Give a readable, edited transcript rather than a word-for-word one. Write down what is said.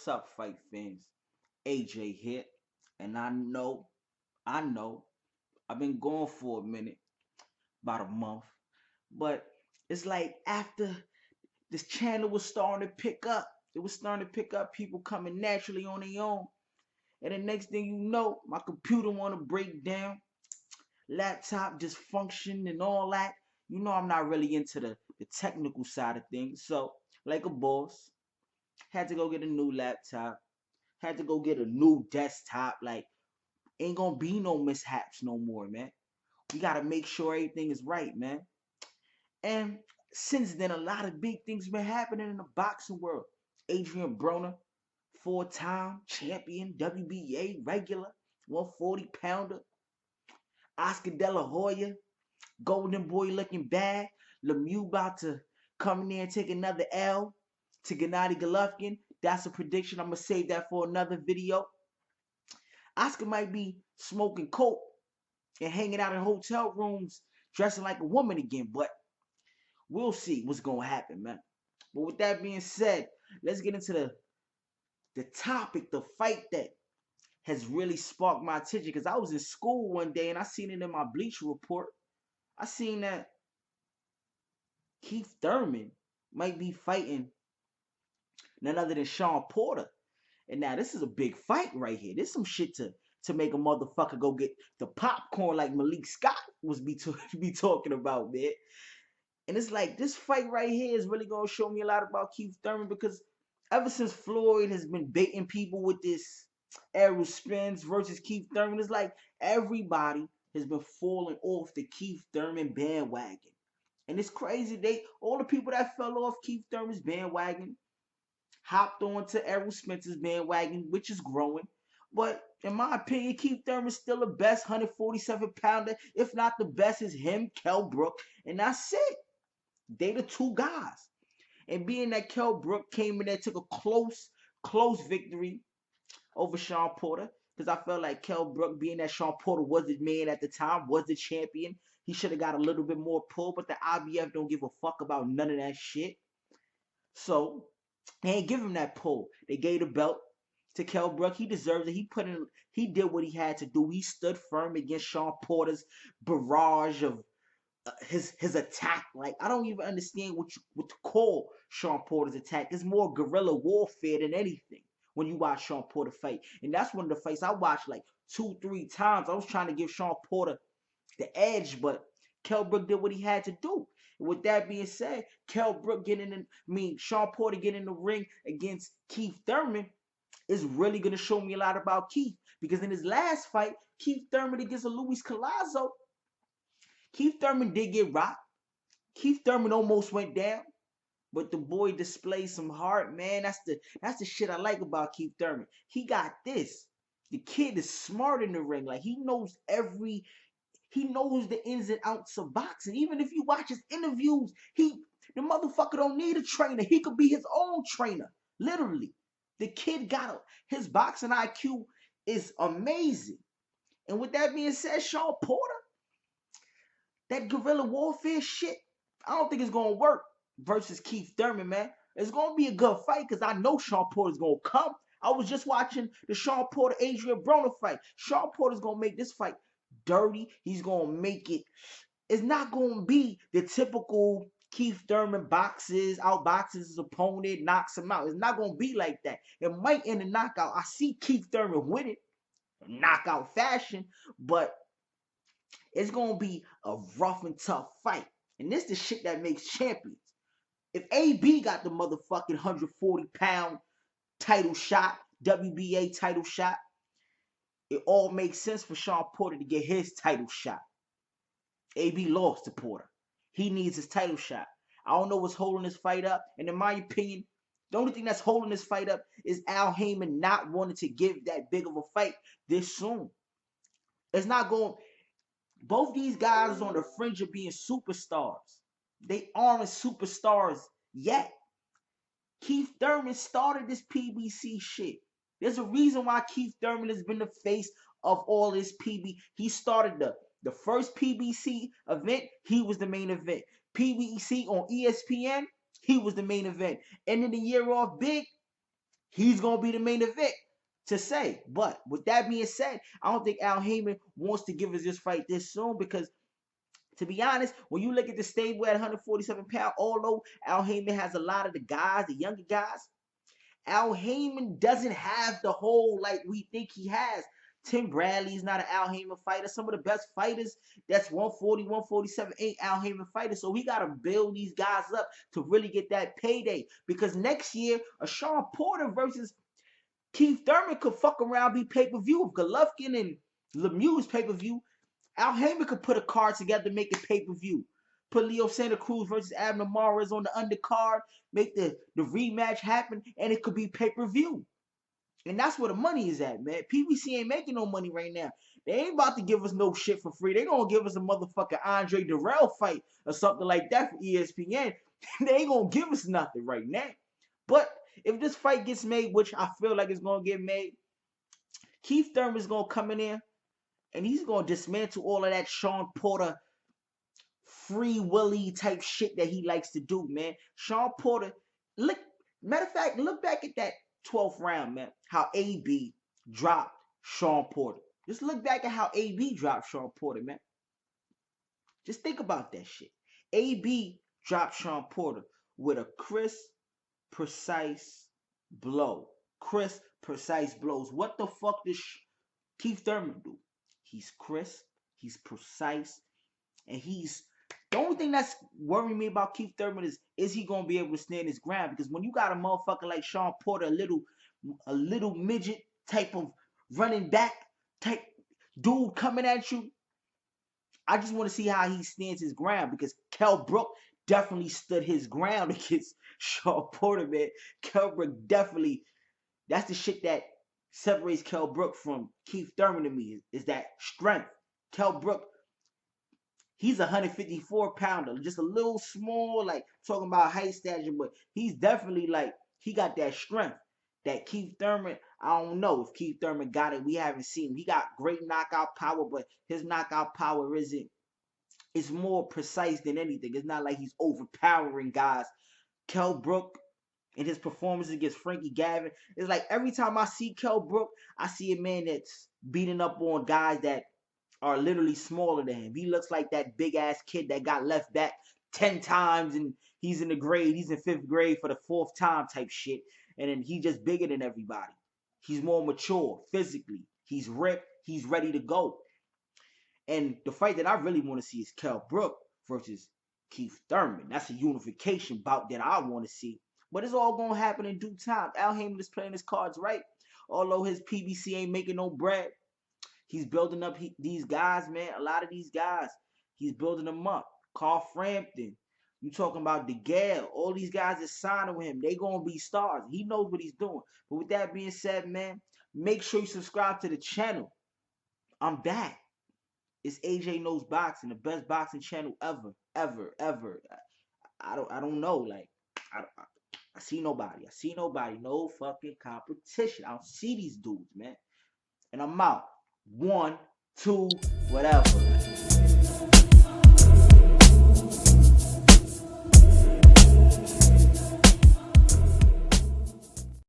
What's up, fight fans? AJ here, and I know, I've been gone for a minute, about a month, but it's like after this channel was starting to pick up, it was starting to pick up people coming naturally on their own, and the next thing you know, my computer want to break down, laptop dysfunction and all that. You know I'm not really into the technical side of things, so like a boss, had to go get a new laptop, had to go get a new desktop. Like, ain't gonna be no mishaps no more, man. We gotta make sure everything is right, man. And since then, a lot of big things been happening in the boxing world. Adrian Broner, four-time champion, WBA regular, 140 pounder. Oscar De La Hoya, Golden Boy looking bad. Lemieux about to come in there and take another L to Gennady Golovkin. That's a prediction. I'm gonna save that for another video. Oscar might be smoking coke and hanging out in hotel rooms dressing like a woman again, but we'll see what's gonna happen, man. But with that being said, let's get into the topic, the fight that has really sparked my attention. Because I was in school one day and I seen it in my Bleacher Report. I seen that Keith Thurman might be fighting none other than Shawn Porter. And now this is a big fight right here. This some shit to make a motherfucker go get the popcorn like Malik Scott was be talking about, man. And it's like this fight right here is really gonna show me a lot about Keith Thurman, because ever since Floyd has been baiting people with this Errol Spence versus Keith Thurman, it's like everybody has been falling off the Keith Thurman bandwagon. And it's crazy. All the people that fell off Keith Thurman's bandwagon hopped on to Errol Spence's bandwagon, which is growing. But in my opinion, Keith Thurman's still the best 147 pounder. If not the best, is him, Kell Brook, and that's it. They the two guys. And being that Kell Brook came in there, took a close victory over Shawn Porter, because I felt like Kell Brook, being that Shawn Porter was the man at the time, was the champion, he should have got a little bit more pull, but the IBF don't give a fuck about none of that shit. So they ain't give him that pull. They gave the belt to Kell Brook. He deserves it. He did what he had to do. He stood firm against Shawn Porter's barrage of his attack. Like, I don't even understand what to call Shawn Porter's attack. It's more guerrilla warfare than anything when you watch Shawn Porter fight. And that's one of the fights I watched like 2-3 times. I was trying to give Shawn Porter the edge, but Kell Brook did what he had to do. And with that being said, Shawn Porter getting in the ring against Keith Thurman is really gonna show me a lot about Keith. Because in his last fight, Keith Thurman against Luis Collazo, Keith Thurman did get rocked. Keith Thurman almost went down, but the boy displayed some heart, man. That's the shit I like about Keith Thurman. He got this. The kid is smart in the ring. Like, he knows the ins and outs of boxing. Even if you watch his interviews, the motherfucker don't need a trainer. He could be his own trainer. Literally. The kid his boxing IQ is amazing. And with that being said, Shawn Porter, that guerrilla warfare shit, I don't think it's gonna work versus Keith Thurman, man. It's gonna be a good fight because I know Shawn Porter's gonna come. I was just watching the Shawn Porter Adrian Broner fight. Shawn Porter's gonna make this fight dirty. He's gonna make it. It's not gonna be the typical Keith Thurman outboxes his opponent, knocks him out. It's not gonna be like that. It might end in knockout. I see Keith Thurman win it, knockout fashion, but it's gonna be a rough and tough fight. And this is the shit that makes champions. If AB got the motherfucking 140-pound title shot, WBA title shot, it all makes sense for Shawn Porter to get his title shot. AB lost to Porter. He needs his title shot. I don't know what's holding this fight up. And in my opinion, the only thing that's holding this fight up is Al Haymon not wanting to give that big of a fight this soon. It's not going. Both these guys are on the fringe of being superstars. They aren't superstars yet. Keith Thurman started this PBC shit. There's a reason why Keith Thurman has been the face of all this PB. He started the first PBC event. He was the main event. PBC on ESPN. He was the main event. Ending the year off big. he's gonna be the main event to say. But with that being said, I don't think Al Haymon wants to give us this fight this soon because, to be honest, when you look at the stable at 147 pounds, although Al Haymon has a lot of the guys, the younger guys, Al Haymon doesn't have the whole like we think he has. Tim Bradley's not an Al Haymon fighter. Some of the best fighters that's 140, 147 ain't Al Haymon fighters. So we got to build these guys up to really get that payday. Because next year, a Shawn Porter versus Keith Thurman could fuck around, be pay-per-view. If Golovkin and Lemieux's pay-per-view, Al Haymon could put a card together to make it pay-per-view. Put Leo Santa Cruz versus Abner Mares on the undercard, make the rematch happen, and it could be pay-per-view. And that's where the money is at, man. PBC ain't making no money right now. They ain't about to give us no shit for free. They gonna give us a motherfucking Andre Dirrell fight or something like that for ESPN. They ain't gonna give us nothing right now. But if this fight gets made, which I feel like it's gonna get made, Keith Thurman's gonna come in there and he's gonna dismantle all of that Shawn Porter free willy type shit that he likes to do, man. Shawn Porter, matter of fact, look back at that 12th round, man. How AB dropped Shawn Porter. Just look back at how AB dropped Shawn Porter, man. Just think about that shit. AB dropped Shawn Porter with a crisp, precise blow. Crisp, precise blows. What the fuck does Keith Thurman do? He's crisp, he's precise, and he's... The only thing that's worrying me about Keith Thurman is he gonna be able to stand his ground? Because when you got a motherfucker like Shawn Porter, a little midget type of running back type dude coming at you, I just want to see how he stands his ground. Because Kell Brook definitely stood his ground against Shawn Porter, man. Kell Brook definitely, that's the shit that separates Kell Brook from Keith Thurman to me, is that strength. Kell Brook, he's a 154-pounder, just a little small, like talking about height stature, but he's definitely like, he got that strength. That Keith Thurman, I don't know if Keith Thurman got it. We haven't seen him. He got great knockout power, but his knockout power it's more precise than anything. It's not like he's overpowering guys. Kell Brook and his performance against Frankie Gavin, it's like every time I see Kell Brook, I see a man that's beating up on guys that are literally smaller than him. He looks like that big ass kid that got left back 10 times and he's in the grade, he's in 5th grade for the 4th time type shit. And then he's just bigger than everybody. He's more mature physically. He's ripped. He's ready to go. And the fight that I really want to see is Kell Brook versus Keith Thurman. That's a unification bout that I want to see. But it's all going to happen in due time. Al Haymon is playing his cards right. Although his PBC ain't making no bread, he's building up these guys, man. A lot of these guys, he's building them up. Carl Frampton. You talking about DeGale. All these guys that signing with him, they going to be stars. He knows what he's doing. But with that being said, man, make sure you subscribe to the channel. I'm back. It's AJ Knows Boxing, the best boxing channel ever. I don't know. Like, I see nobody. No fucking competition. I don't see these dudes, man. And I'm out. 1, 2, whatever.